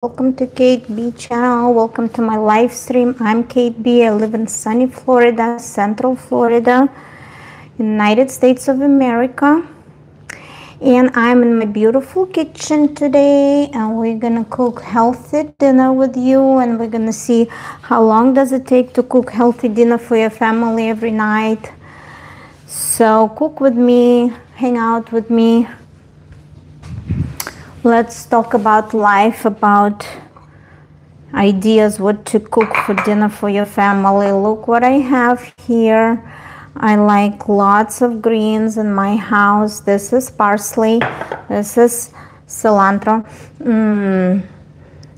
welcome to Kate B channel. Welcome to my live stream. I'm Kate B. I live in sunny Florida, Central Florida, United States of America. And I'm in my beautiful kitchen today, and we're gonna cook healthy dinner with you, and we're gonna see how long does it take to cook healthy dinner for your family every night. So cook with me, hang out with me. Let's talk about life, about ideas what to cook for dinner for your family. Look what I have here. I like lots of greens in my house. This is parsley. This is cilantro.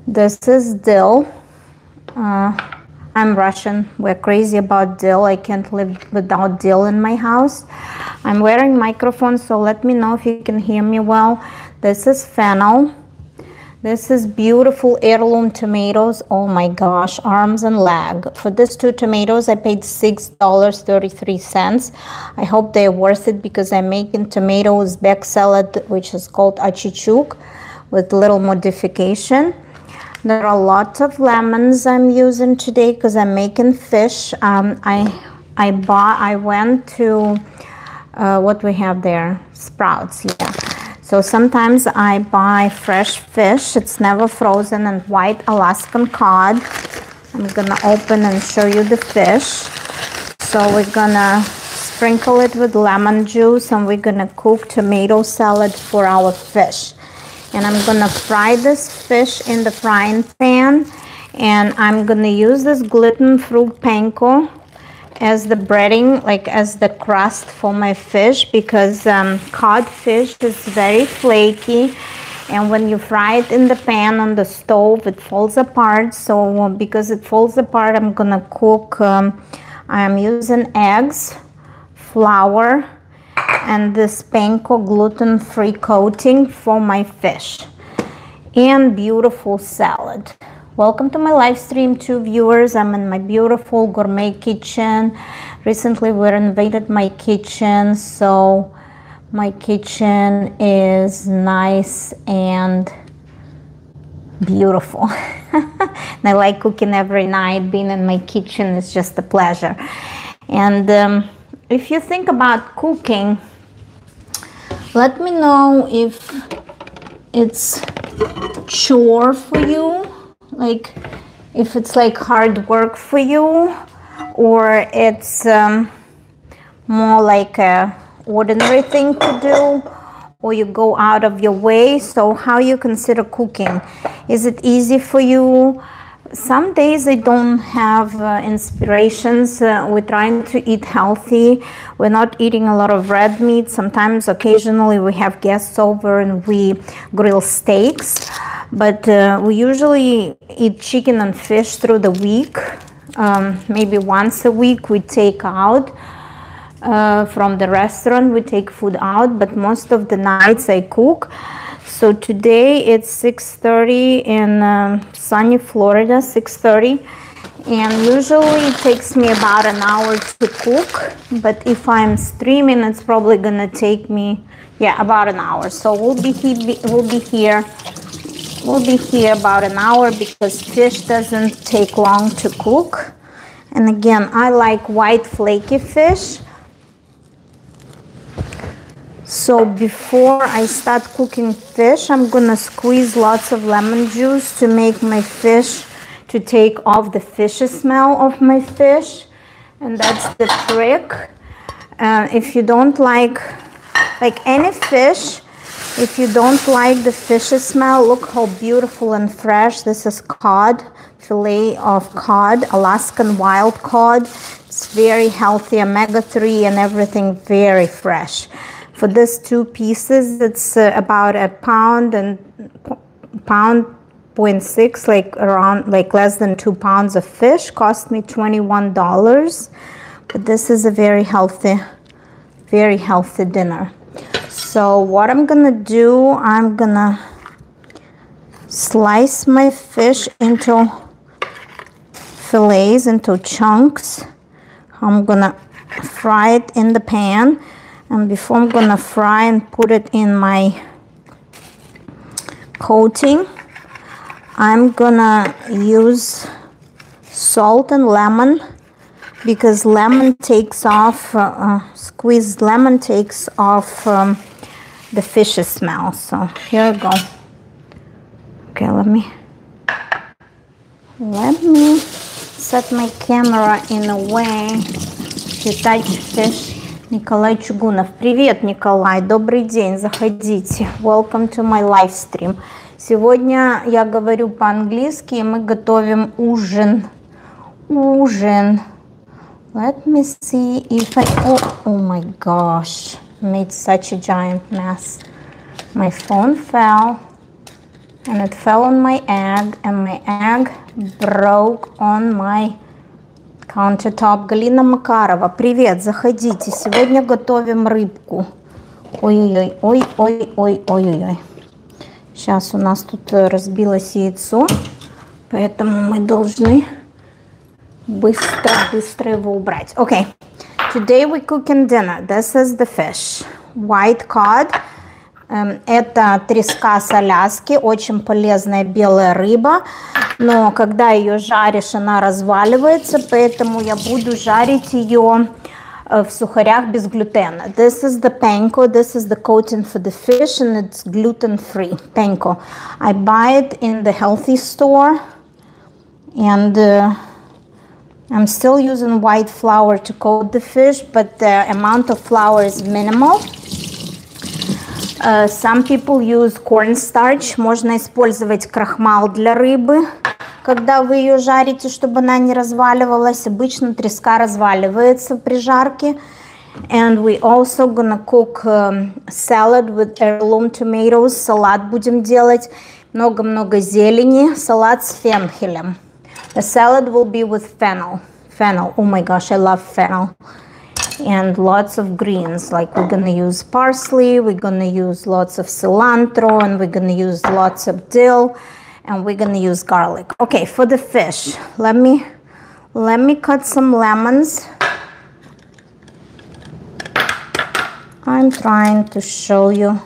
This is dill. I'm Russian. We're crazy about dill. I can't live without dill in my house. I'm wearing microphone, so let me know if you can hear me well. This is fennel. This is beautiful heirloom tomatoes. Oh my gosh, arms and leg. For these two tomatoes, I paid $6.33. I hope they're worth it because I'm making tomato Uzbek salad, which is called achichuk, with little modification. There are lots of lemons I'm using today because I'm making fish. I went to what we have there, Sprouts, yeah. So sometimes I buy fresh fish. It's never frozen, and white Alaskan cod. I'm gonna open and show you the fish. So we're gonna sprinkle it with lemon juice, and we're gonna cook tomato salad for our fish. And I'm gonna fry this fish in the frying pan, and I'm gonna use this gluten-free panko as the breading, like as the crust for my fish, because codfish is very flaky, and when you fry it in the pan on the stove, it falls apart. So because it falls apart, I'm gonna cook, I'm using eggs, flour, and this panko gluten-free coating for my fish, and beautiful salad. Welcome to my live stream, to viewers. I'm in my beautiful gourmet kitchen. Recently we renovated my kitchen, so my kitchen is nice and beautiful. And I like cooking every night. Being in my kitchen is just a pleasure. And if you think about cooking, let me know if it's chore for you, like if it's like hard work for you, or it's more like a ordinary thing to do, or you go out of your way. So how you consider cooking? Is it easy for you? Some days I don't have inspirations. We're trying to eat healthy. We're not eating a lot of red meat. Sometimes, occasionally, we have guests over and we grill steaks. But we usually eat chicken and fish through the week. Maybe once a week we take out from the restaurant. We take food out, but most of the nights I cook. So today it's 6:30 in sunny Florida, 6:30, and usually it takes me about an hour to cook, but if I'm streaming, it's probably gonna take me, yeah, about an hour. So we'll be here about an hour because fish doesn't take long to cook. And again, I like white flaky fish. So before I start cooking fish, I'm gonna squeeze lots of lemon juice to make my fish, to take off the fishy smell of my fish. And that's the trick. If you don't like any fish, if you don't like the fishy smell, look how beautiful and fresh. This is cod, fillet of cod, Alaskan wild cod. It's very healthy, omega-3 and everything, very fresh. For these two pieces, it's about a pound and pound 0.6, like around, like less than 2 pounds of fish. Cost me $21. But this is a very healthy dinner. So what I'm gonna do, I'm gonna slice my fish into fillets, into chunks. I'm gonna fry it in the pan. And before I'm gonna fry and put it in my coating, I'm gonna use salt and lemon because lemon takes off, squeezed lemon takes off the fish's smell. So here I go. Okay, let me set my camera in a way to touch fish. Николай Чугунов. Привет, Николай. Добрый день. Заходите. Welcome to my live stream. Сегодня я говорю по-английски, и мы готовим ужин. Ужин. Let me see if I... Oh my gosh. Made such a giant mess. My phone fell. And it fell on my egg. And my egg broke on my countertop. Галина Макарова. Привет, заходите. Сегодня готовим рыбку. Ой-ой-ой. Ой-ой-ой-ой-ой. Сейчас у нас тут разбилось яйцо, поэтому мы должны быстро его убрать. Okay, today we cooking dinner. This is the fish. White cod. Это треска с Аляски, очень полезная белая рыба, но когда ее жаришь, она разваливается, поэтому я буду жарить ее в сухарях без глютена. This is the panko, this is the coating for the fish, and it's gluten-free, panko. I buy it in the healthy store, and I'm still using white flour to coat the fish, but the amount of flour is minimal. Some people use cornstarch. Можно использовать крахмал для рыбы, когда вы ее жарите, чтобы она не разваливалась. Обычно треска разваливается при жарке. And we also gonna cook salad with heirloom tomatoes. Салат будем делать. Много-много зелени. Салат с фенхелем. The salad will be with fennel. Fennel. Oh my gosh, I love fennel. And lots of greens, like we're gonna use parsley, we're gonna use lots of cilantro, and we're gonna use lots of dill, and we're gonna use garlic. Okay, for the fish, let me cut some lemons. I'm trying to show you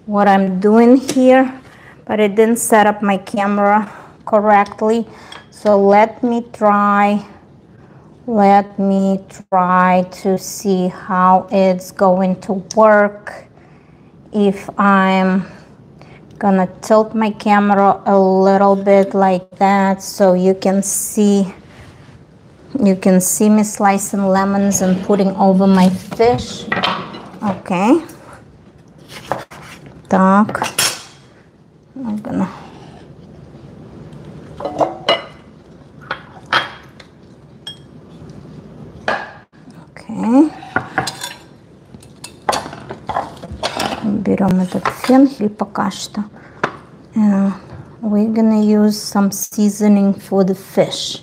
what I'm doing here, but I didn't set up my camera correctly, so let me try to see how it's going to work. If I'm gonna tilt my camera a little bit like that so you can see me slicing lemons and putting over my fish. Okay. Так. I'm gonna... Берем этот фенхель пока что. We're gonna use some seasoning for the fish.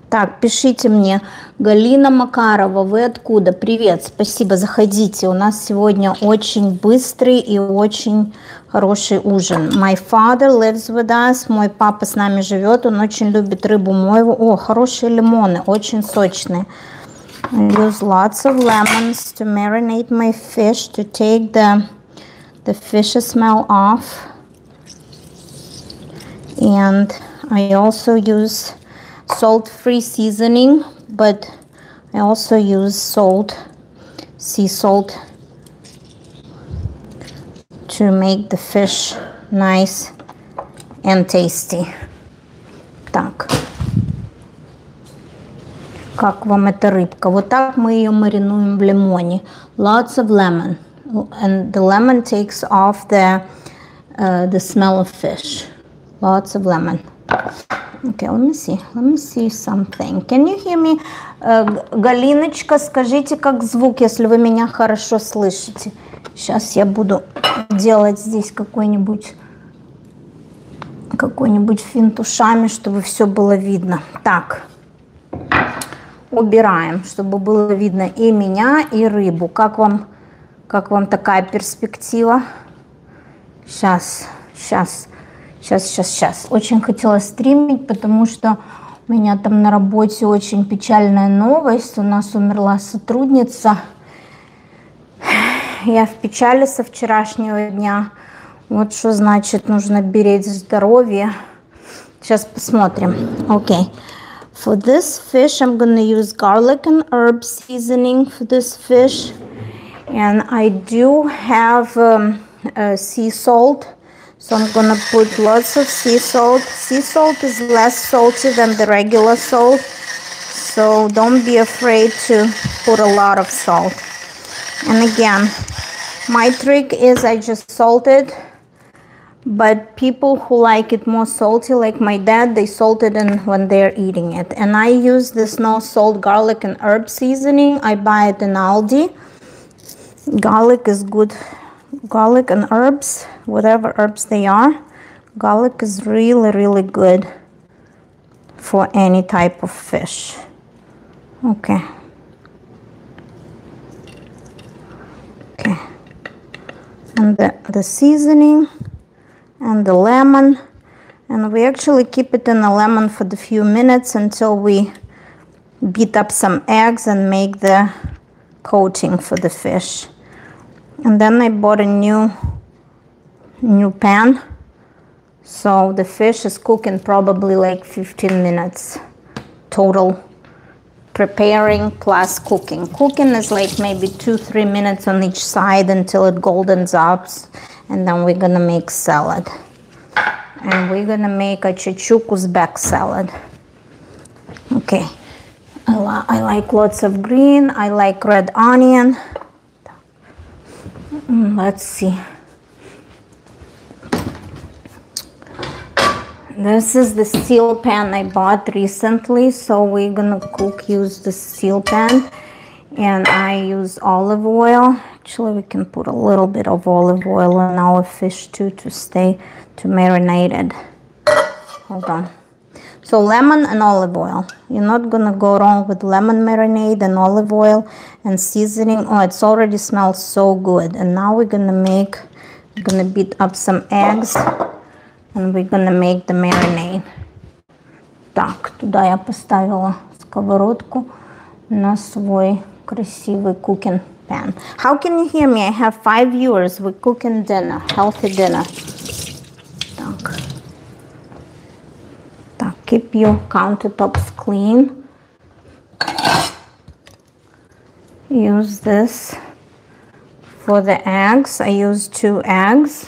Так, пишите мне. Галина Макарова, вы откуда? Привет, спасибо, заходите. У нас сегодня очень быстрый и очень хороший ужин. My father lives with us. Мой папа с нами живет. Он очень любит рыбу мойву. О, хорошие лимоны, очень сочные. I use lots of lemons to marinate my fish, to take the fish smell off. And I also use salt-free seasoning, but I also use salt, sea salt, to make the fish nice and tasty. Так. Как вам эта рыбка? Вот так мы ее маринуем в лимоне. Lots of lemon. And the lemon takes off the smell of fish. Lots of lemon. Okay, let me see something. Can you hear me? Галиночка, скажите, как звук, если вы меня хорошо слышите. Сейчас я буду делать здесь какой-нибудь финт ушами, чтобы все было видно. Так. Убираем, чтобы было видно и меня, и рыбу. Как вам такая перспектива? Сейчас. Очень хотела стримить, потому что у меня там на работе очень печальная новость. У нас умерла сотрудница. Я в печали со вчерашнего дня. Вот что значит нужно беречь здоровье. Сейчас посмотрим. Okay. For this fish, I'm going to use garlic and herb seasoning for this fish. And I do have sea salt. So I'm going to put lots of sea salt. Sea salt is less salty than the regular salt. So don't be afraid to put a lot of salt. And again, my trick is I just salted. But people who like it more salty, like my dad, they salt it in when they're eating it. And I use this no salt garlic and herb seasoning. I buy it in Aldi. Garlic is good. Garlic and herbs, whatever herbs they are, garlic is really, really good for any type of fish. Okay. Okay. And the seasoning and the lemon, and we actually keep it in the lemon for the few minutes until we beat up some eggs and make the coating for the fish. And then I bought a new pan, so the fish is cooking probably like 15 minutes total, preparing plus cooking. Cooking is like maybe 2-3 minutes on each side until it goldens up, and then we're gonna make salad. And we're gonna make a chachuk Uzbek salad. Okay, I like lots of green, I like red onion. Let's see. This is the steel pan I bought recently, so we're gonna use the steel pan. And I use olive oil. Actually, we can put a little bit of olive oil on our fish too to marinate it. Hold on. So lemon and olive oil. You're not gonna go wrong with lemon marinade and olive oil and seasoning. Oh, it's already smells so good. And now we're gonna beat up some eggs and we're gonna make the marinade. Так, туда я поставила сковородку на свой красивый cooking pan. How can you hear me? I have 5 viewers. We're cooking dinner, healthy dinner. Так. Keep your countertops clean. Use this for the eggs. I use 2 eggs.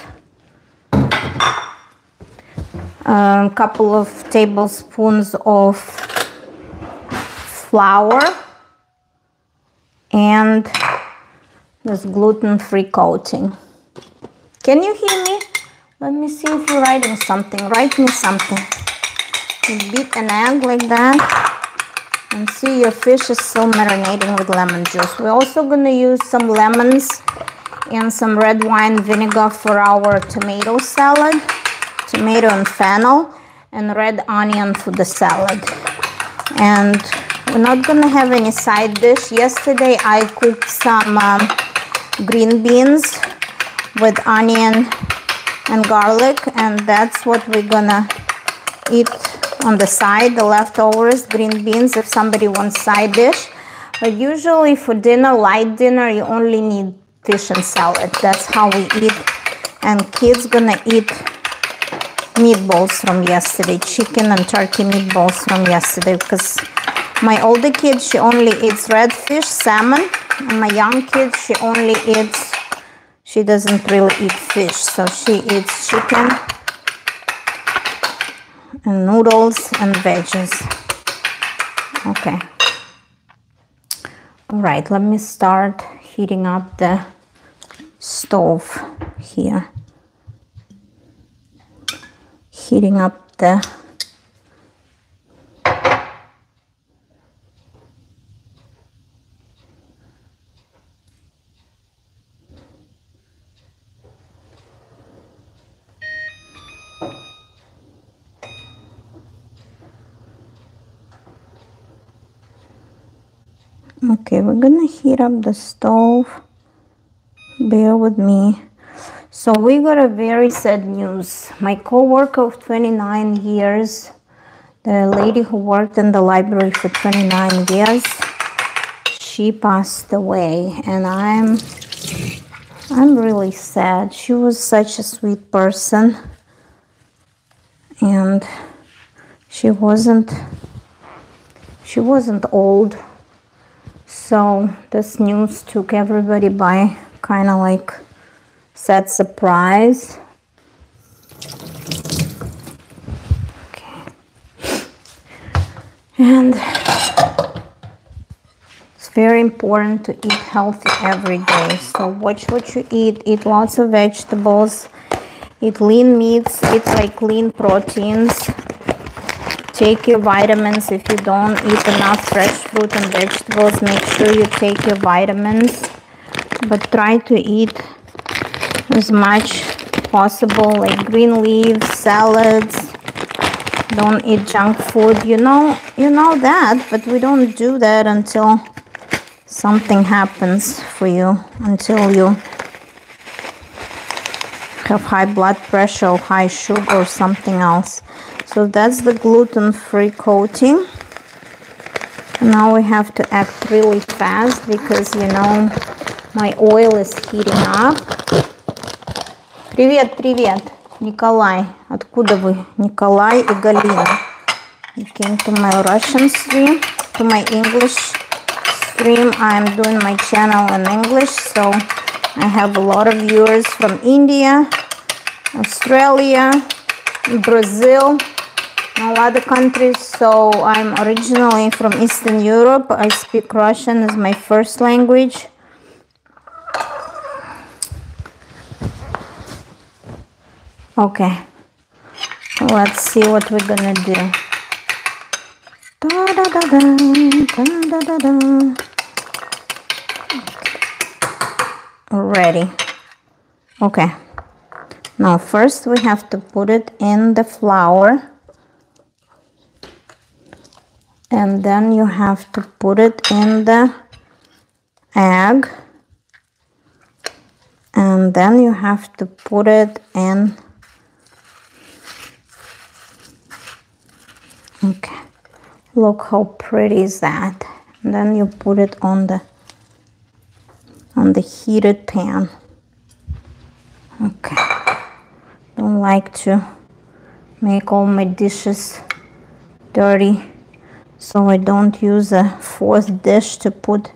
A couple of tablespoons of flour. And this gluten-free coating. Can you hear me? Let me see if you're writing something. Write me something. You beat an egg like that, and see your fish is still marinating with lemon juice. We're also going to use some lemons and some red wine vinegar for our tomato salad, tomato and fennel, and red onion for the salad. And we're not going to have any side dish. Yesterday I cooked some green beans with onion and garlic, and that's what we're going to eat on the side, the leftovers, green beans, if somebody wants side dish. But usually for dinner, light dinner, you only need fish and salad. That's how we eat. And kids gonna eat meatballs from yesterday, chicken and turkey meatballs from yesterday, because my older kid, she only eats red fish, salmon, and my young kid, she doesn't really eat fish, so she eats chicken and noodles and veggies. Okay. All right, let me start heating up the stove here. Heating up the Okay, we're gonna heat up the stove. Bear with me. So we got a very sad news. My co-worker of 29 years, the lady who worked in the library for 29 years, she passed away, and I'm really sad. She was such a sweet person, and she wasn't old. So this news took everybody by kind of like sad surprise. Okay. And it's very important to eat healthy every day. So watch what you eat lots of vegetables, eat lean meats, eat like lean proteins. Take your vitamins. If you don't eat enough fresh fruit and vegetables, make sure you take your vitamins. But try to eat as much possible, like green leaves, salads. Don't eat junk food. You know that, but we don't do that until something happens for you, until you have high blood pressure or high sugar or something else. So that's the gluten-free coating. Now we have to act really fast because, you know, my oil is heating up. Привет, привет, Николай. Откуда вы? Николай и Галина. You came to my Russian stream, to my English stream. I'm doing my channel in English, so I have a lot of viewers from India, Australia, Brazil, and other countries. So I'm originally from Eastern Europe. I speak Russian as my first language. Okay, let's see what we're gonna do. Da, da, da, da, da, da, da, da. Ready. Okay, now first we have to put it in the flour, and then you have to put it in the egg, and then you have to put it in. Okay, look how pretty is that. And then you put it on the heated pan. Okay, don't like to make all my dishes dirty, so I don't use a fourth dish to put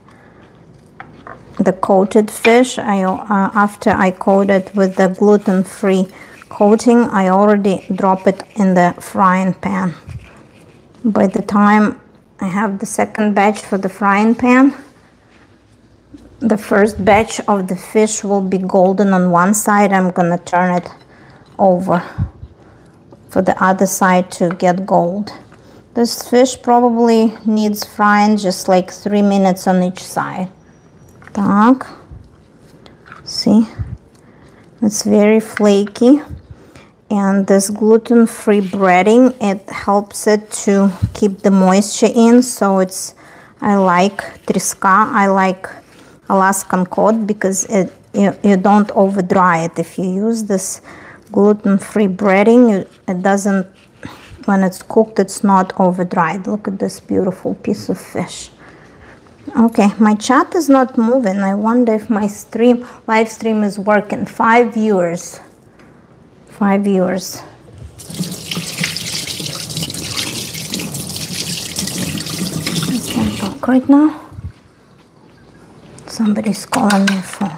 the coated fish. After I coat it with the gluten-free coating, I already drop it in the frying pan. By the time I have the second batch for the frying pan, the first batch of the fish will be golden on one side. I'm gonna turn it over for the other side to get gold. This fish probably needs frying just like 3 minutes on each side. Так, see, it's very flaky. And this gluten-free breading, it helps it to keep the moisture in. So I like Treska, I like Alaskan cod, because you don't over dry it. If you use this gluten-free breading, it doesn't, when it's cooked, it's not over dried. Look at this beautiful piece of fish. Okay, my chat is not moving. I wonder if my live stream is working. 5 viewers. 5 viewers. I can't talk right now. Somebody's calling my phone.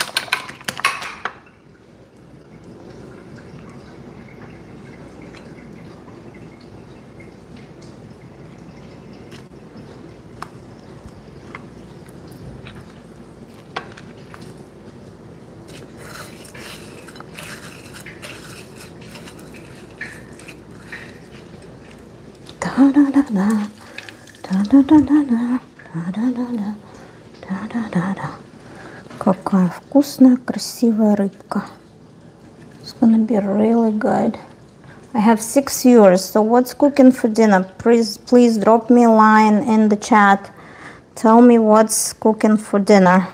Какая вкусная, красивая рыбка. It's gonna be really good. I have 6 viewers, so what's cooking for dinner? Please drop me a line in the chat. Tell me what's cooking for dinner.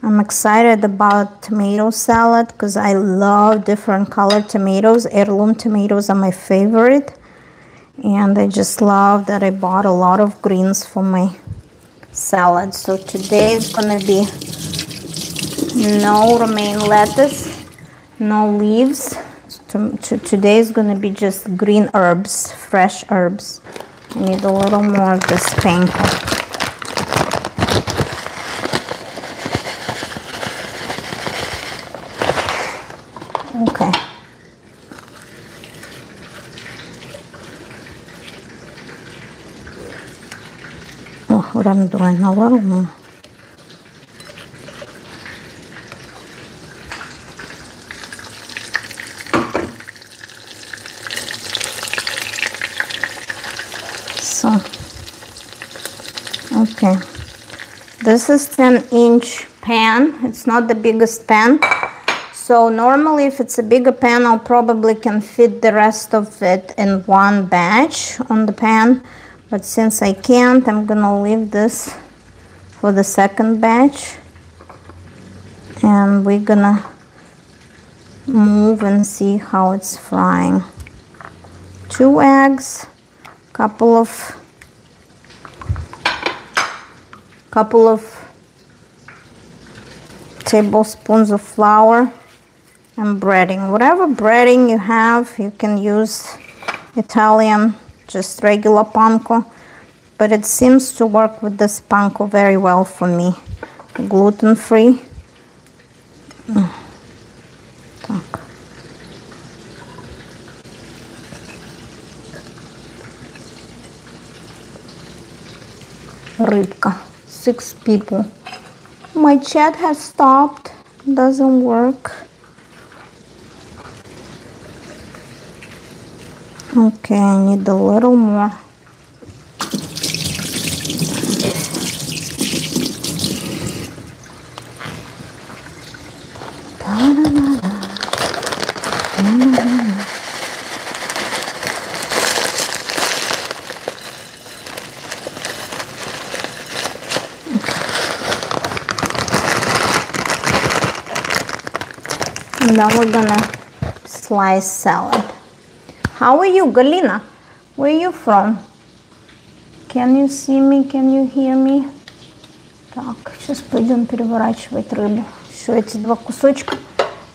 I'm excited about tomato salad because I love different colored tomatoes. Heirloom tomatoes are my favorite. And I just love that I bought a lot of greens for my salad. So today is gonna be no romaine lettuce, no leaves. Today is gonna be just green herbs, fresh herbs. I need a little more of this panko. Okay. Oh, what I'm doing, a little more. So, okay. This is 10-inch pan. It's not the biggest pan. So normally if it's a bigger pan, I'll probably can fit the rest of it in one batch on the pan. But since I can't, I'm gonna leave this for the second batch. And we're gonna move and see how it's frying. 2 eggs, couple of tablespoons of flour, and breading. Whatever breading you have, you can use Italian, just regular panko, but it seems to work with this panko very well for me. Gluten-free. Так. Рыбка. 6 people. My chat has stopped. Doesn't work. Okay, I need a little more. And then we're gonna slice salad. How are you, Galina? Where are you from? Can you see me? Can you hear me? Так, сейчас пойдем переворачивать рыбу. Еще эти 2 кусочка.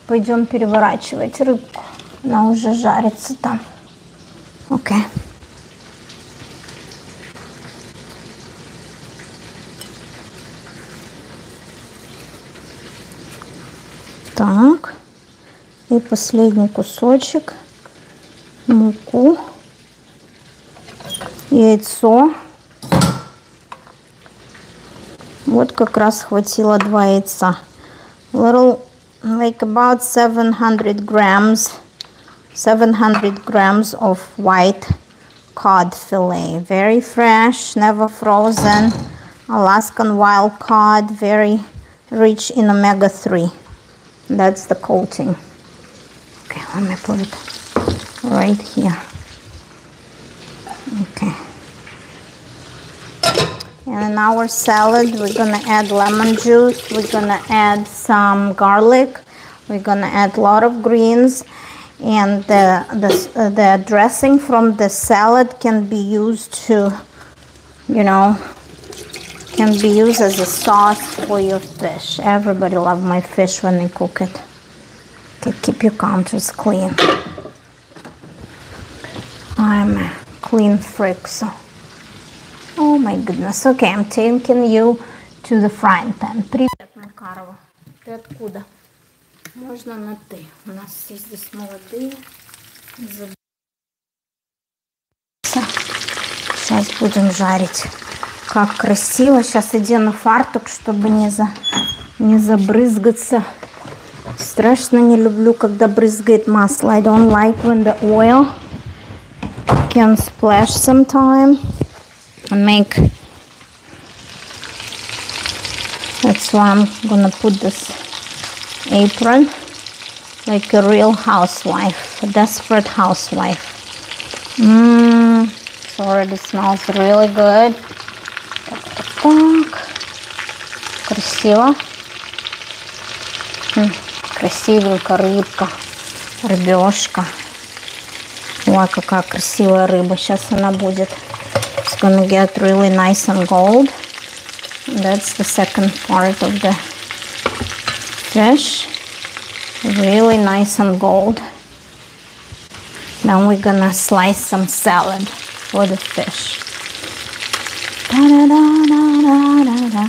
Пойдем переворачивать рыбку. Она уже жарится там. Окей. Так. И последний кусочек. Муку. Яйцо. Вот как раз хватило 2 яйца. Little, like about 700 grams of white cod fillet. Very fresh, never frozen. Alaskan wild cod, very rich in omega-3. That's the coating. Okay, let me put it right here. Okay. And in our salad, we're gonna add lemon juice. We're gonna add some garlic. We're gonna add a lot of greens. And the dressing from the salad can be used to, you know, can be used as a sauce for your fish. Everybody loves my fish when they cook it. Okay, keep your counters clean. I'm a clean freak, so. Oh my goodness. Okay, I'm taking you to the frying pan. Привет, Макарова. Ты откуда? Можно на ты. У нас все здесь молодые. Сейчас будем жарить. Как красиво. Сейчас одену фартук, чтобы не забрызгаться. Страшно не люблю, когда брызгает масло. I don't like when the oil can splash sometime and make. That's why I'm gonna put this apron like a real housewife, a desperate housewife. It already smells really good. Так, красиво. Красивенькая рыбка, рыбешка. Ой, какая красивая рыба. Сейчас она будет. It's gonna get really nice and gold. That's the second part of the fish. Really nice and gold. Then we're gonna slice some salad for the fish. Da-da-da-da-da-da.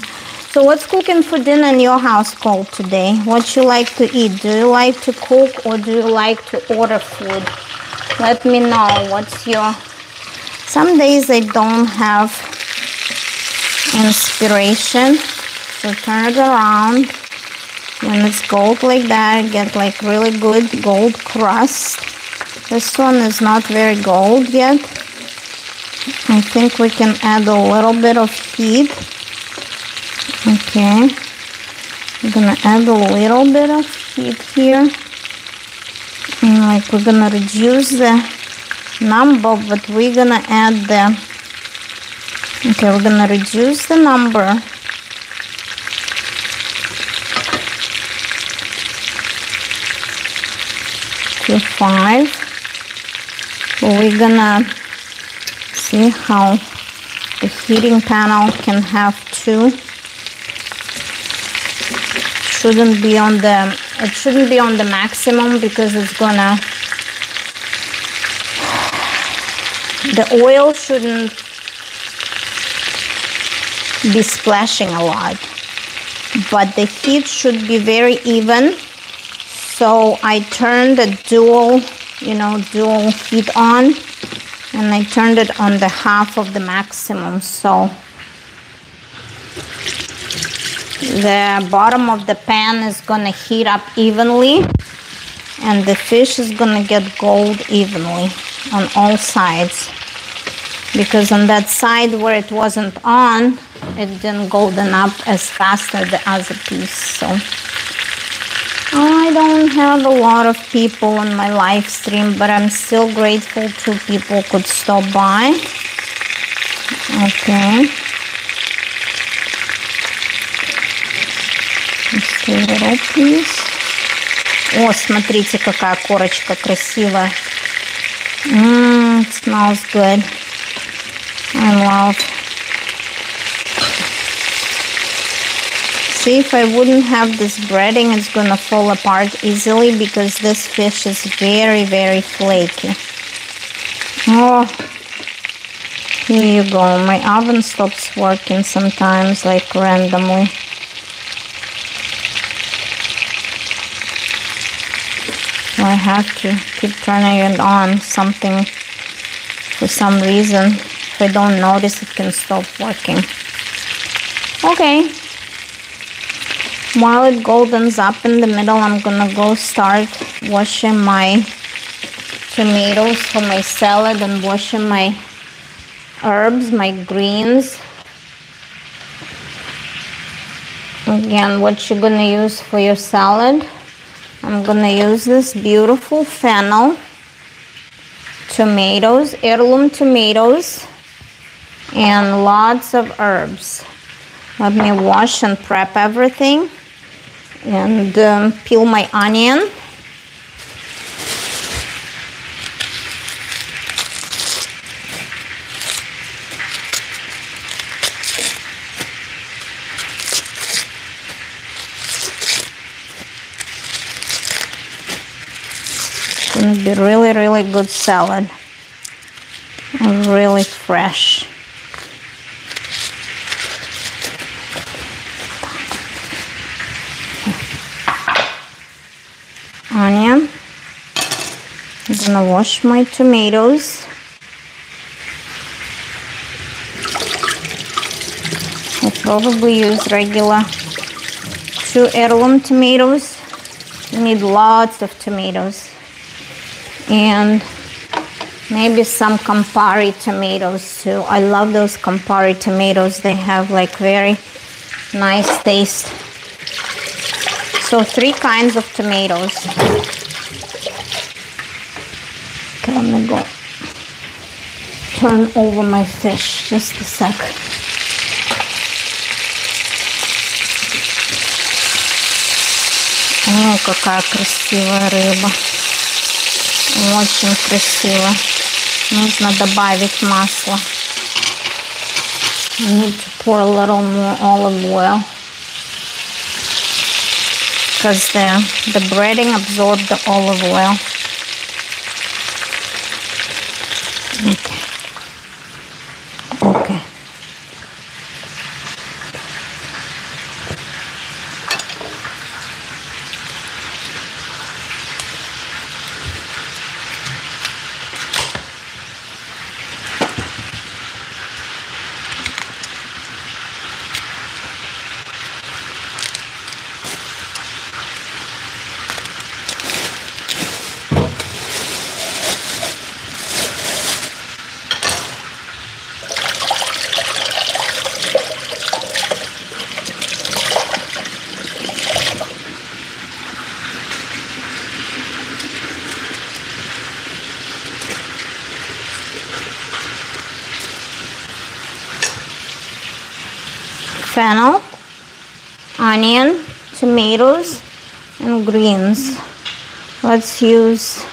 So what's cooking for dinner in your household today? What you like to eat? Do you like to cook or do you like to order food? Let me know what's your... Some days I don't have inspiration. So turn it around. When it's gold like that, get like really good gold crust. This one is not very gold yet. I think we can add a little bit of heat. Okay. I'm gonna add a little bit of heat here. And like we're gonna reduce the number, but we're gonna add the... Okay, we're gonna reduce the number. To 5. So we're gonna see how the heating panel can have 2. Shouldn't be on the... It shouldn't be on the maximum because it's gonna... The oil shouldn't be splashing a lot, but the heat should be very even. So I turned the dual heat on, and I turned it on the half of the maximum. So the bottom of the pan is gonna heat up evenly, and the fish is gonna get gold evenly on all sides. Because on that side where it wasn't on, it didn't golden up as fast as the other piece. So I don't have a lot of people on my live stream, but I'm still grateful 2 people could stop by. Okay. Just a little piece. О, смотрите, какая корочка красивая. It smells good. I love. See, if I wouldn't have this breading, it's gonna fall apart easily because this fish is very, very flaky. Oh, here you go. My oven stops working sometimes, like randomly. So I have to keep turning it on. Something, for some reason, if I don't notice, it can stop working. Okay. While it goldens up in the middle, I'm gonna go start washing my tomatoes for my salad and washing my herbs, my greens. Again, what you're gonna use for your salad. I'm gonna use this beautiful fennel, tomatoes, heirloom tomatoes, and lots of herbs. Let me wash and prep everything and peel my onion. It's gonna be really, really good salad. And really fresh. Onion. I'm gonna wash my tomatoes. I'll probably use regular 2 heirloom tomatoes. You need lots of tomatoes. And maybe some Campari tomatoes too. I love those Campari tomatoes. They have like very nice taste. So 3 kinds of tomatoes. Okay, I'm gonna go turn over my fish just a sec. О, какая красивая рыба. Очень красиво. Нужно добавить масло. I need to pour a little more olive oil. Because the breading absorbed the olive oil. Okay. Okay. fennel, onion, tomatoes, and greens. Let's use,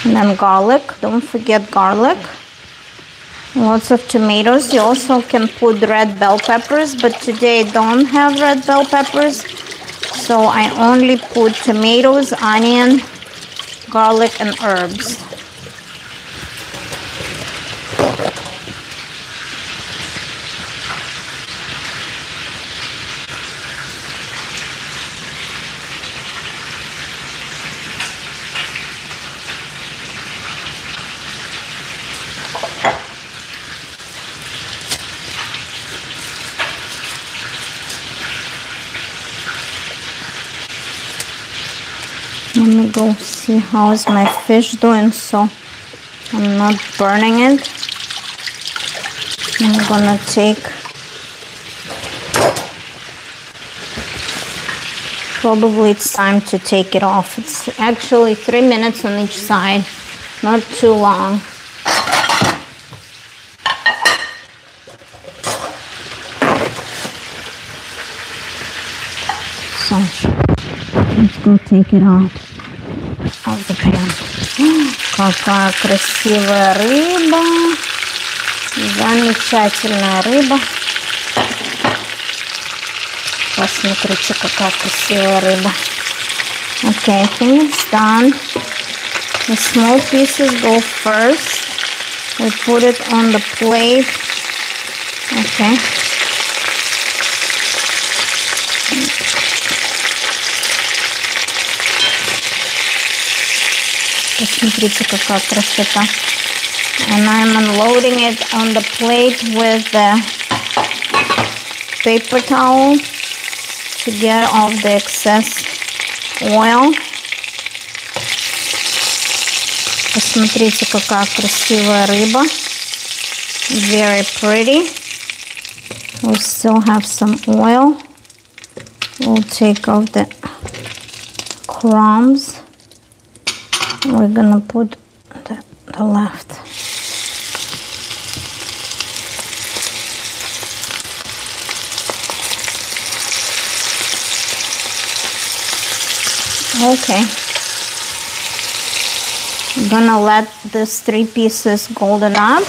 and then garlic. Don't forget garlic. Lots of tomatoes. You also can put red bell peppers, but today I don't have red bell peppers, so I only put tomatoes, onion, garlic, and herbs. Let me go see how is my fish doing so I'm not burning it. I'm gonna take probably it's time to take it off. It's actually 3 minutes on each side, not too long. So let's go take it out of the pan. Какая красивая рыба. Замечательная рыба. Посмотрите, какая красивая рыба. Okay, I think it's done. The small pieces go first. We put it on the plate. Okay. Посмотрите, какая красота. And I'm unloading it on the plate with the paper towel to get off the excess oil. Посмотрите, какая красивая рыба. Very pretty. We still have some oil. We'll take off the crumbs. We're gonna put the left. Okay. I'm gonna let these 3 pieces golden up.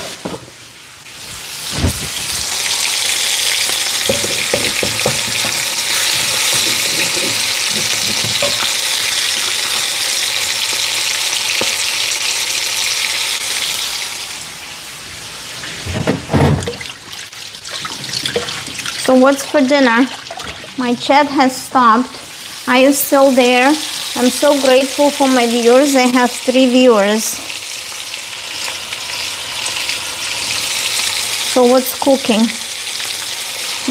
So what's for dinner? My chat has stopped. Are you still there? I'm so grateful for my viewers. I have 3 viewers. So what's cooking?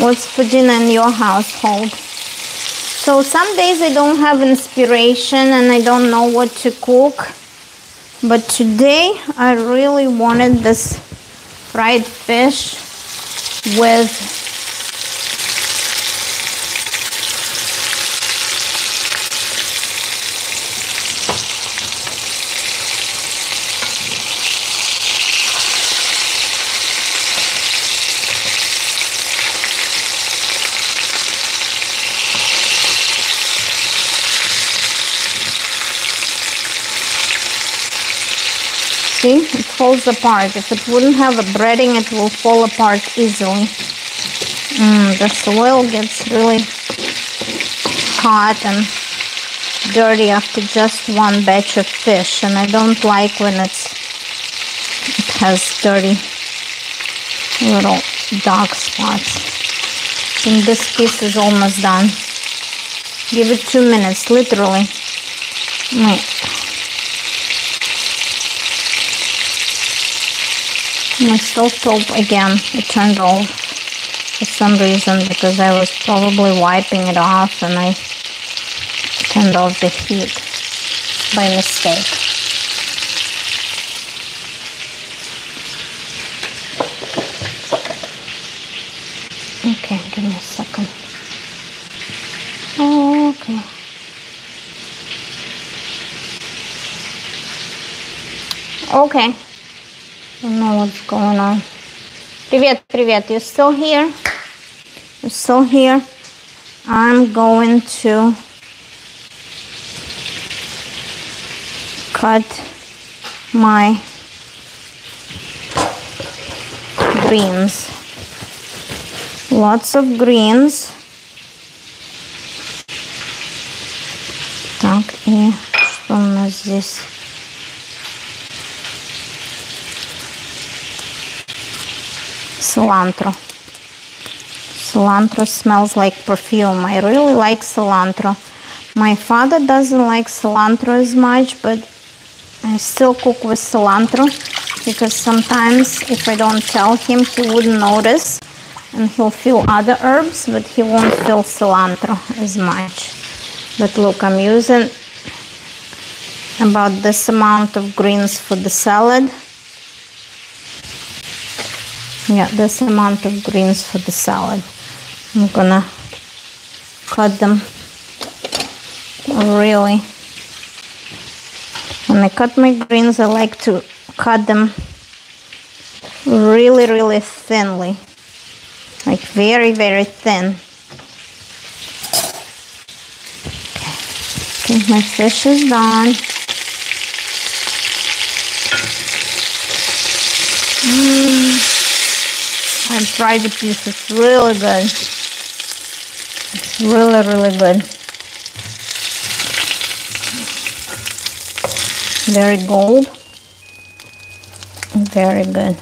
What's for dinner in your household? So some days I don't have inspiration and I don't know what to cook. But today I really wanted this fried fish with see, it falls apart. If it wouldn't have a breading, it will fall apart easily. This oil gets really hot and dirty after just one batch of fish, and I don't like when it has dirty little dark spots. I think this piece is almost done. Give it 2 minutes, literally. Wait. My stove again, it turned off for some reason because I was probably wiping it off and I turned off the heat by mistake. Okay, give me a second. Okay. Okay. I don't know what's going on. Привет, привет. You still here? So here I'm going to cut my greens. Lots of greens. Так, и что у нас здесь? Cilantro. Cilantro smells like perfume. I really like cilantro. My father doesn't like cilantro as much, but I still cook with cilantro because sometimes if I don't tell him, he wouldn't notice and he'll feel other herbs, but he won't feel cilantro as much. But look, I'm using about this amount of greens for the salad. Yeah, this amount of greens for the salad. I'm gonna cut them really. When I cut my greens, I like to cut them really, really thinly. Like very, very thin. Okay, my fish is done. I've tried the piece, it's really good. It's really, really good. Very gold. Very good.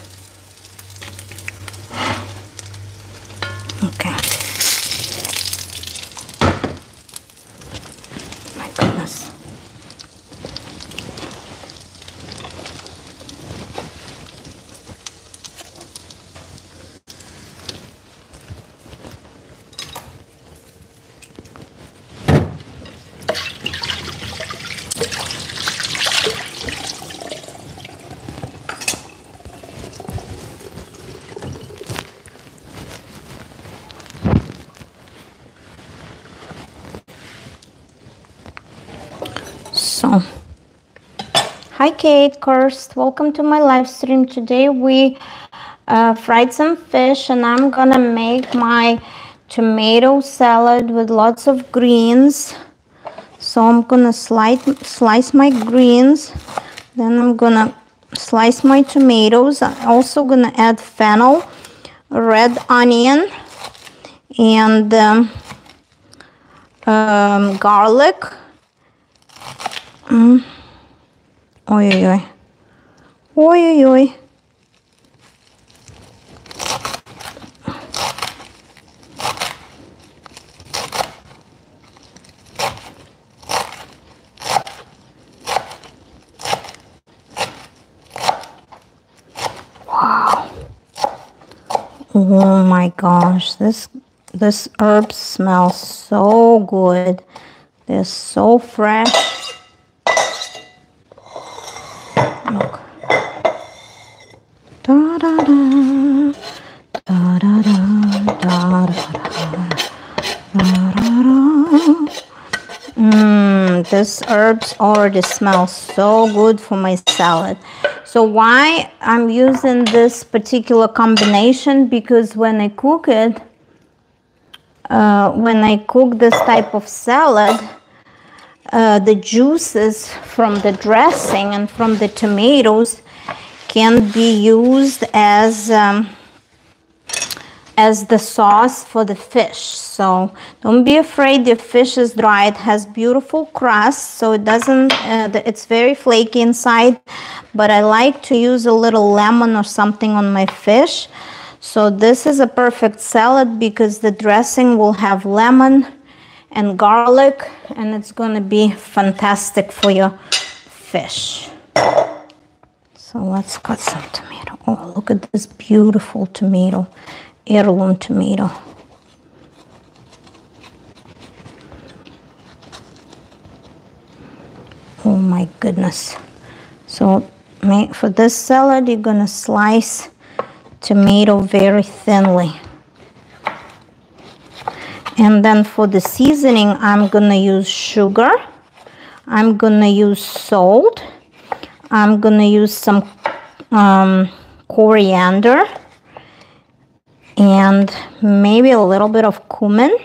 Okay. My goodness. So, hi Kate, Kirst, welcome to my live stream. Today we fried some fish and I'm gonna make my tomato salad with lots of greens. So I'm gonna slice my greens, then I'm gonna slice my tomatoes. I'm also gonna add fennel, red onion, and garlic. Oi, oi, oi. Oi, oi, oi. Wow. Oh my gosh, this herb smells so good. They're so fresh. Look. Da da da da da da da da. This herbs already smells so good for my salad. So why I'm using this particular combination? Because when I cook it, when I cook this type of salad, the juices from the dressing and from the tomatoes can be used as the sauce for the fish. So don't be afraid if fish is dry. It has beautiful crust, so it doesn't, it's very flaky inside, but I like to use a little lemon or something on my fish. So this is a perfect salad because the dressing will have lemon and garlic, and it's going to be fantastic for your fish. So let's cut some tomato. Oh, look at this beautiful tomato, heirloom tomato. Oh my goodness. So for this salad, you're going to slice tomato very thinly. And then for the seasoning, I'm gonna use sugar, I'm gonna use salt, I'm gonna use some coriander, and maybe a little bit of cumin.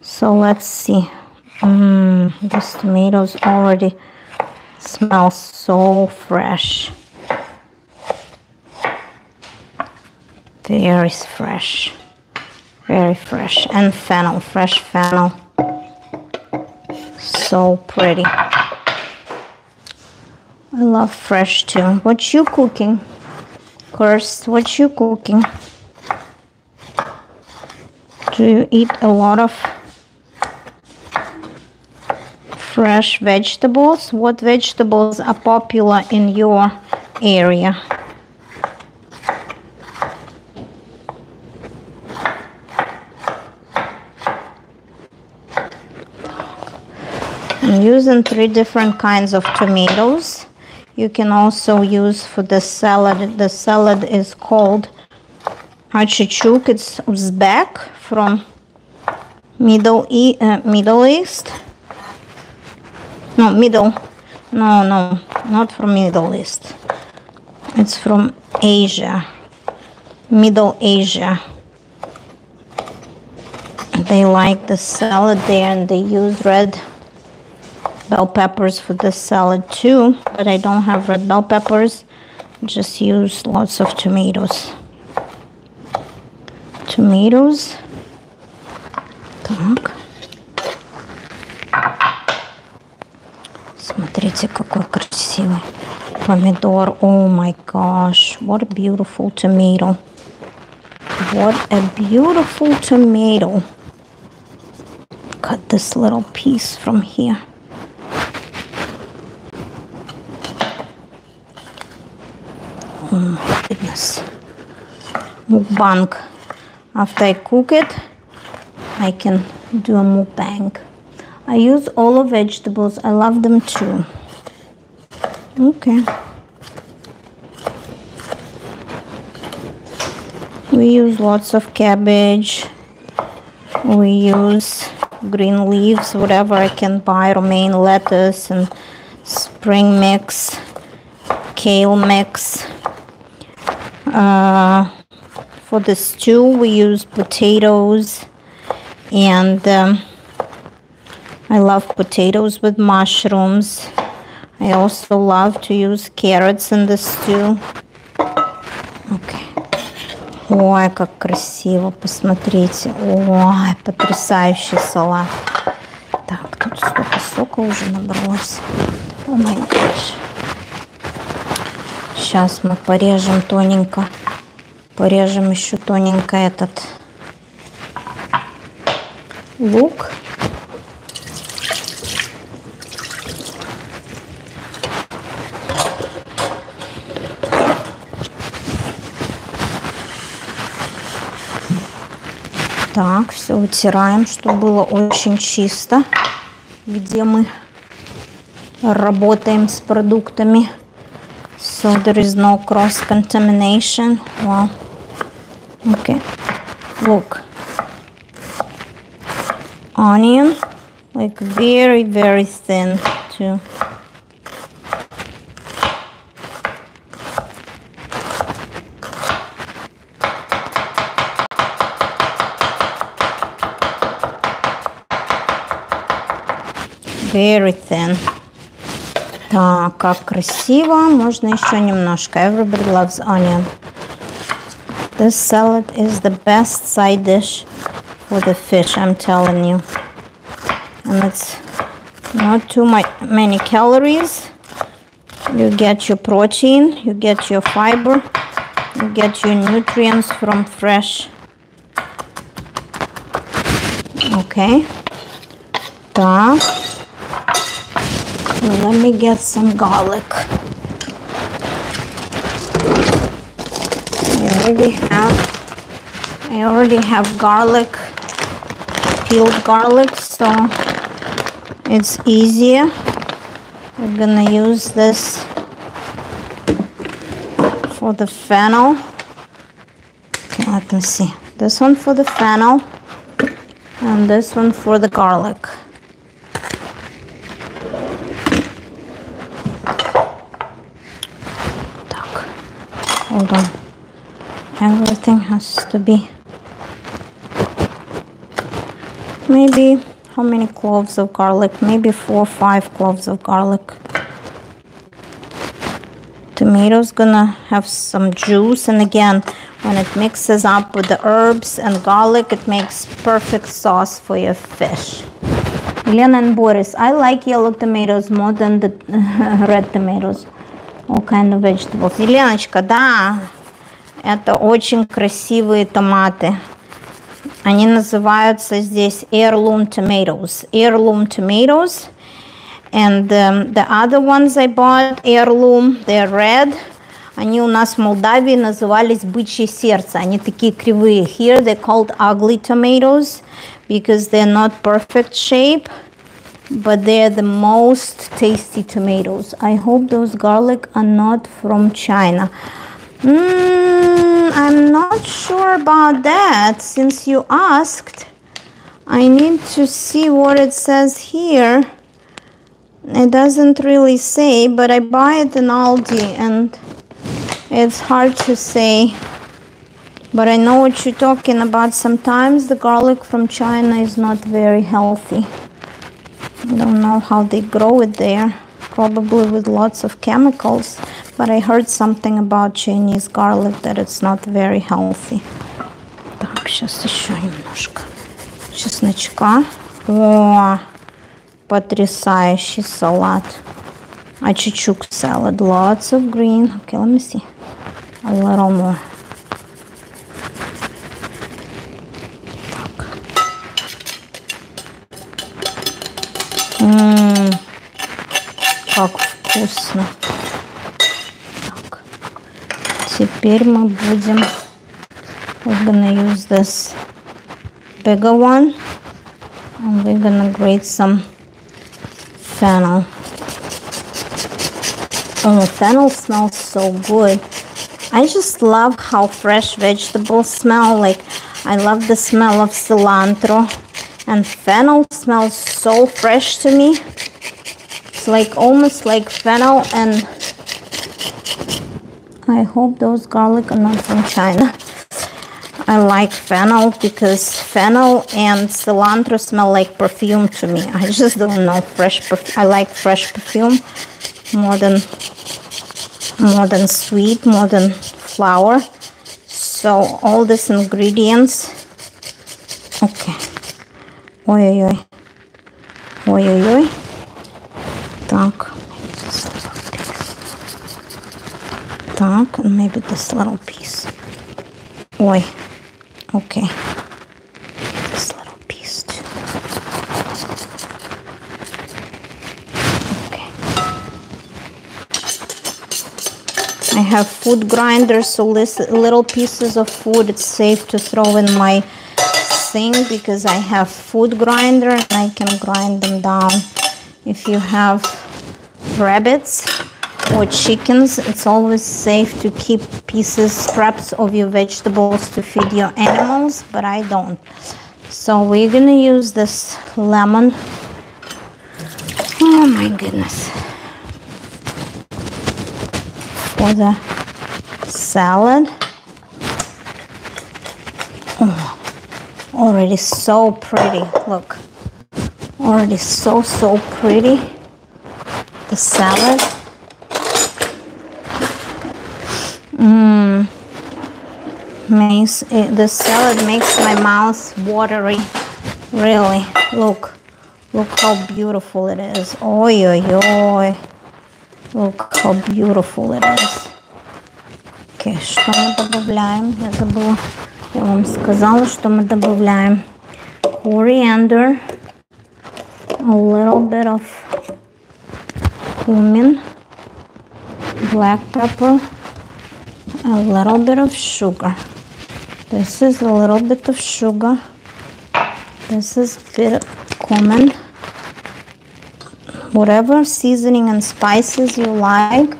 So let's see. This tomatoes already smell so fresh. Very fresh. Very fresh. And fennel, fresh fennel. So pretty. I love fresh too. What you cooking? Kirst, what you cooking? Do you eat a lot of fresh vegetables? What vegetables are popular in your area? I'm using 3 different kinds of tomatoes. You can also use for the salad. The salad is called artichoke. It's Uzbek from Middle East. No, not from Middle East. It's from Asia, Middle Asia. They like the salad there, and they use red bell peppers for the salad too, but I don't have red bell peppers. Just use lots of tomatoes. Tomatoes. Так. Смотрите, какой красивый помидор. Oh my gosh, what a beautiful tomato. What a beautiful tomato. Cut this little piece from here. Oh my goodness. Mukbang. After I cook it, I can do a mukbang. I use all of vegetables. I love them too. Okay. We use lots of cabbage. We use green leaves, whatever I can buy, romaine lettuce and spring mix, kale mix. For the stew, we use potatoes, and I love potatoes with mushrooms. I also love to use carrots in the stew. Okay. Ой, как красиво, посмотрите. Ой, потрясающий салат. Так, тут столько сока уже набралось. О май гаш. Сейчас мы порежем тоненько. Порежем еще тоненько этот лук. Так, все вытираем, чтобы было очень чисто, где мы работаем с продуктами. So there is no cross-contamination. Wow. Okay. Look. Onion, like very, very thin too. Very thin. Так, как красиво. Можно еще немножко. Everybody loves onion. This salad is the best side dish for the fish, I'm telling you. And it's not too many calories. You get your protein, you get your fiber, you get your nutrients from fresh. Okay. Так. Let me get some garlic. I already have garlic, peeled garlic, so it's easier. We're gonna use this for the fennel. Okay, let me see. This one for the fennel and this one for the garlic. Hold on. Everything has to be. Maybe, how many cloves of garlic? Maybe 4 or 5 cloves of garlic. Tomato's gonna have some juice, and again, when it mixes up with the herbs and garlic, it makes perfect sauce for your fish. Elena and Boris, I like yellow tomatoes more than the red tomatoes. All kind of vegetables. Еленочка, да, это очень красивые томаты. Они называются здесь heirloom tomatoes. Heirloom tomatoes. And the other ones I bought, heirloom, they're red. Они у нас в Молдавии назывались бычье сердце. Они такие кривые. Here they're called ugly tomatoes because they're not perfect shape. But they're the most tasty tomatoes. I hope those garlic are not from China. I'm not sure about that. Since you asked, I need to see what it says here. It doesn't really say, but I buy it in Aldi and it's hard to say. But I know what you're talking about. Sometimes the garlic from China is not very healthy. I don't know how they grow it there. Probably with lots of chemicals. But I heard something about Chinese garlic that it's not very healthy. Так, сейчас еще немножко чесночка. О, потрясающий салат. Achichuk salad. Lots of green. Okay, let me see. A little more. Как вкусно. Так. Теперь мы будем, we're gonna use this bigger one and we're gonna grate some fennel. Oh, fennel smells so good. I just love how fresh vegetables smell. Like, I love the smell of cilantro. And fennel smells so fresh to me. It's like almost like fennel, and I hope those garlic are not from China. I like fennel because fennel and cilantro smell like perfume to me. I just don't know I like fresh perfume more than sweet, more than flour. So all these ingredients. Okay. Ой-ой-ой. Ой-ой-ой. Так. Так, and maybe this little piece. Ой. Okay. This little piece too. Okay. I have food grinder, so little pieces of food, it's safe to throw in my sink because I have food grinder and I can grind them down. If you have rabbits or chickens, it's always safe to keep scraps of your vegetables to feed your animals, but I don't. So we're gonna use this lemon. Oh my goodness. For the salad. Oh. Already so pretty. Look, already so pretty. The salad. The salad makes my mouth watery. Really, look how beautiful it is. Oi, oi, oi. Look how beautiful it is. Okay, что мы добавляем? Я забыла. Я вам сказала, что мы добавляем coriander, a little bit of cumin, black pepper, a little bit of sugar. This is a little bit of sugar. This is a bit of cumin. Whatever seasoning and spices you like,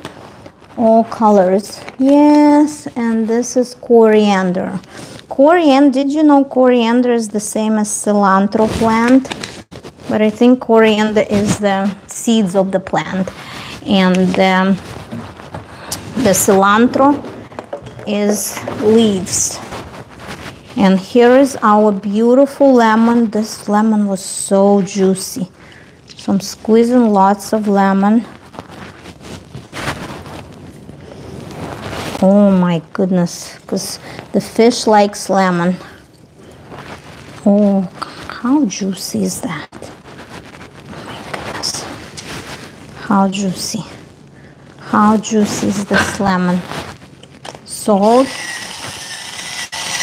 all colors. Yes, and this is coriander. Coriander, did you know coriander is the same as cilantro plant? But I think coriander is the seeds of the plant. And the cilantro is leaves. And here is our beautiful lemon. This lemon was so juicy. So I'm squeezing lots of lemon. Oh my goodness, because the fish likes lemon. Oh, how juicy is that? Oh my goodness. How juicy. How juicy is this lemon? Salt.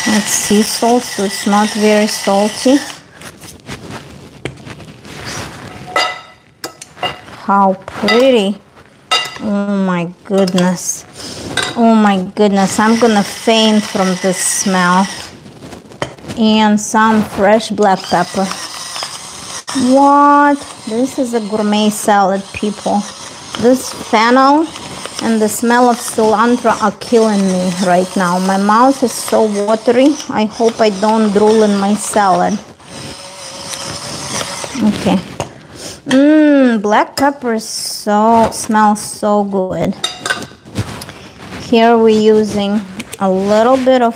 It's sea salt, so it's not very salty. How pretty. Oh my goodness. Oh my goodness, I'm gonna faint from this smell. And some fresh black pepper. What? This is a gourmet salad, people. This fennel and the smell of cilantro are killing me right now. My mouth is so watery. I hope I don't drool in my salad. Okay. Black pepper smells so good. Here we're using a little bit of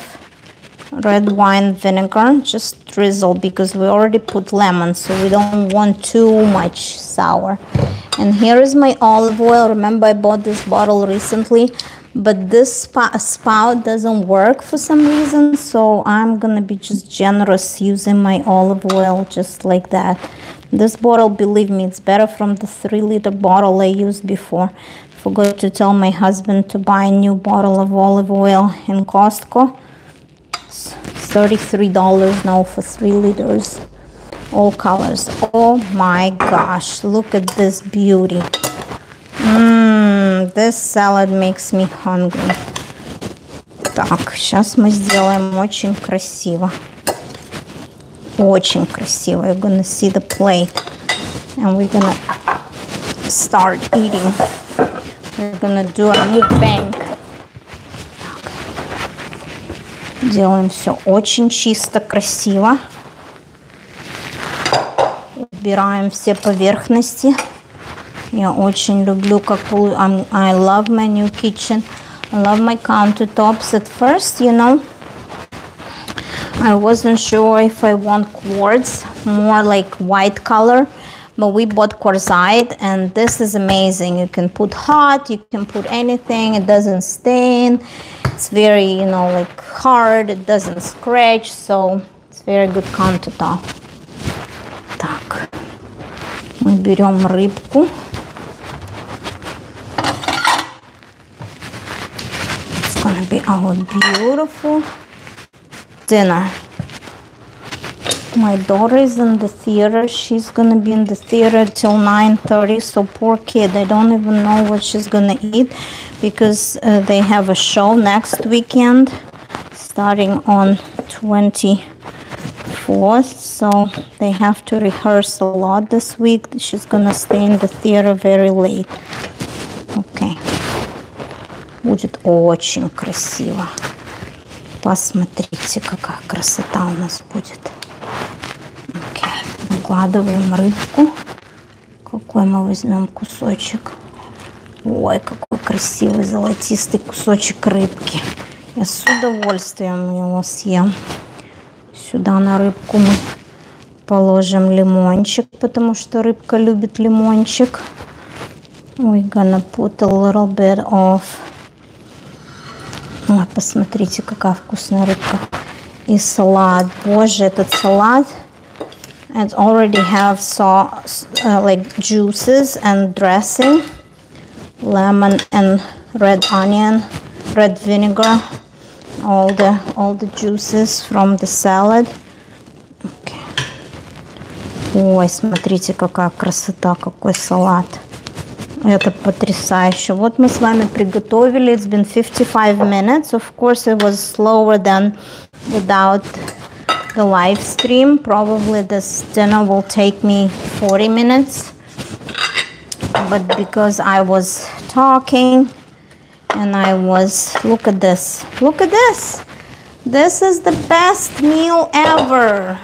red wine vinegar, just drizzle, because we already put lemon, so we don't want too much sour. And here is my olive oil. Remember, I bought this bottle recently, but this spout doesn't work for some reason, so I'm gonna be just generous using my olive oil just like that. This bottle, believe me, it's better from the 3-liter bottle I used before. Forgot to tell my husband to buy a new bottle of olive oil in Costco. It's $33 now for 3 liters. All colors. Oh my gosh, look at this beauty. This salad makes me hungry. Так, сейчас мы сделаем очень красиво. Очень красиво. You're gonna see the plate. And we're gonna start eating. We're gonna do a mukbang. Делаем все очень чисто, красиво. Убираем все поверхности. Я очень люблю, как I love my new kitchen. I love my countertops. At first, you know, I wasn't sure if I want quartz, more like white color, but we bought quartzite, and this is amazing. You can put hot, you can put anything, it doesn't stain. It's very, you know, like hard, it doesn't scratch, so it's very good countertop. Так, мы берем рыбку. It's gonna be our beautiful dinner. My daughter is in the theater. She's gonna be in the theater till 9:30, so poor kid. I don't even know what she's gonna eat, because they have a show next weekend starting on 24th, so they have to rehearse a lot this week. She's gonna stay in the theater very late. Okay. Будет очень красиво. Посмотрите, какая красота у нас будет. Okay. Выкладываем рыбку. Какой мы возьмем кусочек? Ой, какой красивый золотистый кусочек рыбки. Я с удовольствием его съем. Сюда на рыбку мы положим лимончик, потому что рыбка любит лимончик. We're gonna put a little bit of... Ой, посмотрите, какая вкусная рыбка. И салат. Боже, этот салат. It already have sauce, like juices and dressing. Lemon and red onion, red vinegar. All the juices from the salad. Okay. Ой, смотрите, какая красота, какой салат. Это потрясающе. Вот мы с вами приготовили. It's been 55 minutes. Of course, it was slower than without the live stream. Probably this dinner will take me 40 minutes. But because I was talking and I was... Look at this. Look at this. This is the best meal ever.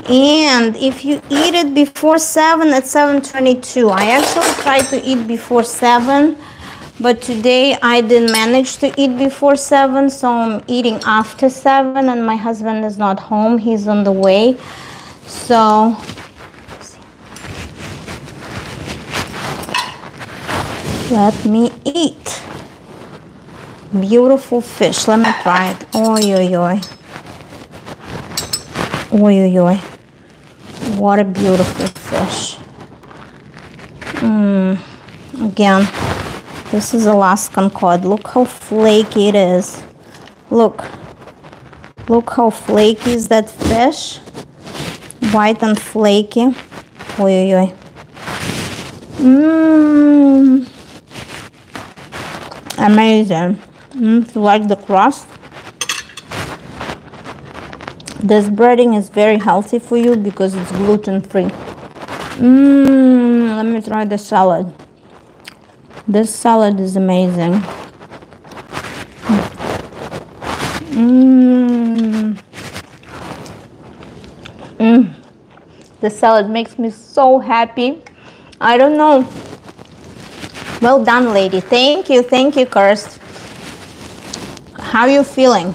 And if you eat it before 7, at 7:22. I actually try to eat before 7, But today I didn't manage to eat before 7, so I'm eating after 7, and my husband is not home. He's on the way. So let me eat. Beautiful fish. Let me try it. Oi, oi, oi. Oi, oi, oi. What a beautiful fish. Again, this is Alaskan cod. Look how flaky it is. Look. Look how flaky is that fish. White and flaky. Oi, oi, oi. Amazing. You like the crust? This breading is very healthy for you because it's gluten-free. Let me try the salad. This salad is amazing. The salad makes me so happy. I don't know. Well done, lady. Thank you, Kirst. How are you feeling?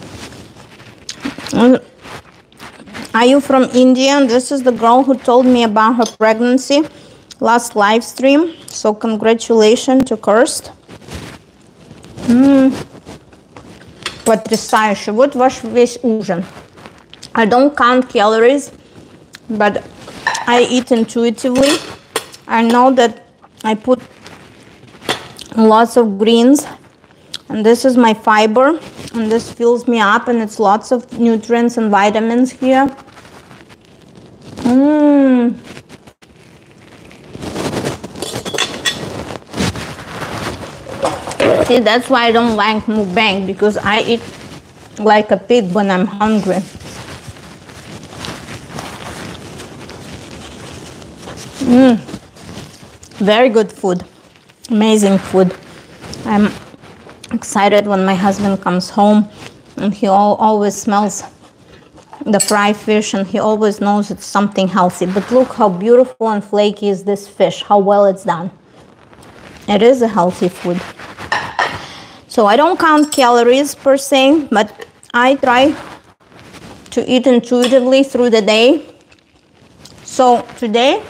Are you from India? This is the girl who told me about her pregnancy last live stream. So congratulations to Kirst. Потрясающе. Вот ваш весь ужин. I don't count calories, but I eat intuitively. I know that I put lots of greens, and this is my fiber, and this fills me up, and it's lots of nutrients and vitamins here. See, that's why I don't like mukbang, because I eat like a pig when I'm hungry. Very good food. Amazing food. I'm excited when my husband comes home, and he always smells the fried fish, and he always knows it's something healthy. But look how beautiful and flaky is this fish, how well it's done. It is a healthy food. So I don't count calories per se, but I try to eat intuitively through the day. So today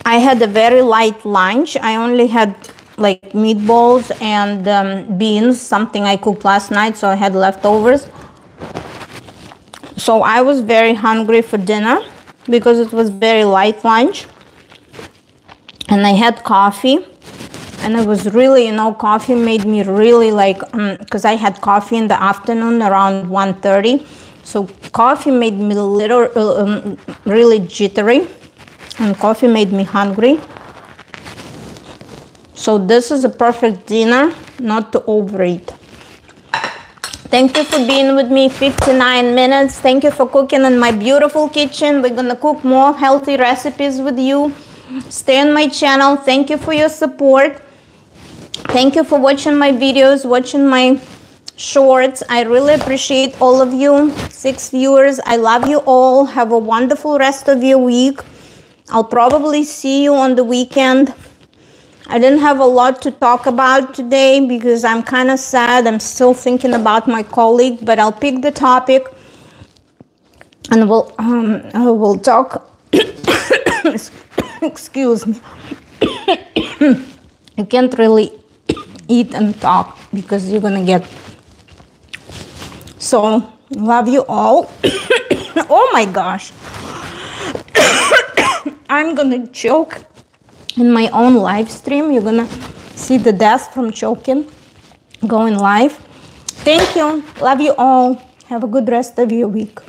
I had a very light lunch. I only had like meatballs and beans, something I cooked last night, so I had leftovers. So I was very hungry for dinner because it was very light lunch. And I had coffee. And it was really, you know, coffee made me really like, because I had coffee in the afternoon around 1:30. So coffee made me really jittery. And coffee made me hungry. So this is a perfect dinner, not to overeat. Thank you for being with me 59 minutes. Thank you for cooking in my beautiful kitchen. We're gonna cook more healthy recipes with you. Stay on my channel. Thank you for your support. Thank you for watching my videos, watching my shorts. I really appreciate all of you. 6 viewers. I love you all. Have a wonderful rest of your week. I'll probably see you on the weekend. I didn't have a lot to talk about today because I'm kind of sad. I'm still thinking about my colleague, but I'll pick the topic and we'll talk. Excuse me. I can't really eat and talk because you're gonna get. So love you all. Oh my gosh. I'm gonna choke in my own live stream. You're gonna see the death from choking going live. Thank you. Love you all. Have a good rest of your week.